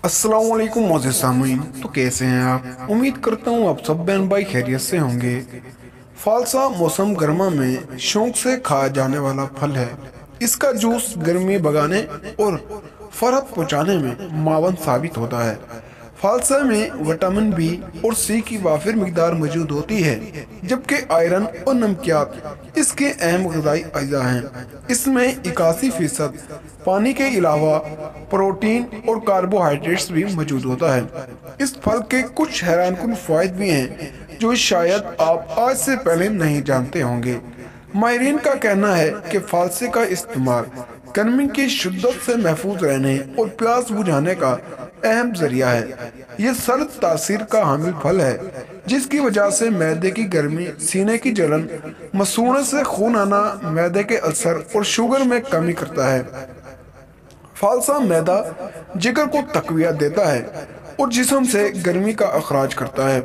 अस्सलाम वालेकुम मोअज़्ज़िज़ सामीन। तो कैसे हैं आप? उम्मीद करता हूँ आप सब बहन भाई खैरियत से होंगे। फालसा मौसम गर्मा में शौक से खाया जाने वाला फल है। इसका जूस गर्मी भगाने और फरहत पहुँचाने में मावन साबित होता है। फालसा में विटामिन बी और सी की वाफिर मिकदार मौजूद होती है, जबकि आयरन और नमकियात इसके अहम ग़िज़ाई अज्जा हैं। इसमें 81% पानी के अलावा प्रोटीन और कार्बोहाइड्रेट्स भी मौजूद होता है। इस फल के कुछ हैरानकुन फ़वाइद भी हैं जो शायद आप आज से पहले नहीं जानते होंगे। माहिरीन का कहना है कि फालसे का इस्तेमाल गर्मी की शिद्दत से महफूज रहने और प्यास बुझाने का अहम जरिया है। ये सर्द तासीर का हामिल फल है, जिसकी वजह से मैदे की गर्मी, सीने की जलन, मसूड़े से खून आना, मैदे के अल्सर और शुगर में कमी करता है। फालसा मैदा जिगर को तकवियत देता है और जिस्म से गर्मी का अखराज करता है।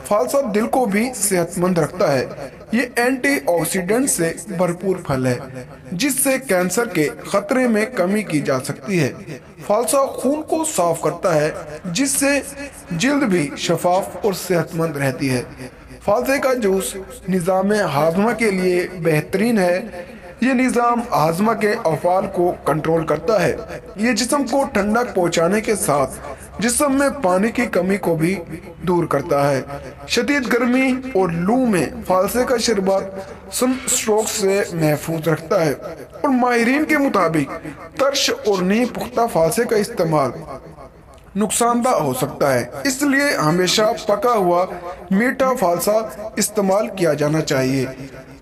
फालसा दिल को भी सेहतमंद रखता है। ये एंटीऑक्सीडेंट से भरपूर फल है, जिससे कैंसर के खतरे में कमी की जा सकती है। फालसा खून को साफ करता है, जिससे जिल्द भी शफाफ और सेहतमंद रहती है। फालसे का जूस निज़ाम हाजमा के लिए बेहतरीन है। ये निज़ाम हाजमा के अफ़आल को कंट्रोल करता है। ये जिस्म को ठंडक पहुंचाने के साथ जिस्म में पानी की कमी को भी दूर करता है। शदीद गर्मी और लू में फालसे का शरबत सनस्ट्रोक से महफूज रखता है और माहिरीन के मुताबिक तर्श और नी पुख्ता फालसे का इस्तेमाल नुकसानदा हो सकता है, इसलिए हमेशा पका हुआ मीठा फालसा इस्तेमाल किया जाना चाहिए।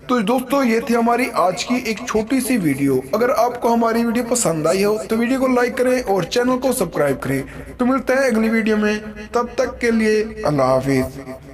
तो दोस्तों, ये थी हमारी आज की एक छोटी सी वीडियो। अगर आपको हमारी वीडियो पसंद आई हो तो वीडियो को लाइक करें और चैनल को सब्सक्राइब करें। तो मिलते हैं अगली वीडियो में, तब तक के लिए अल्लाह हाफिज।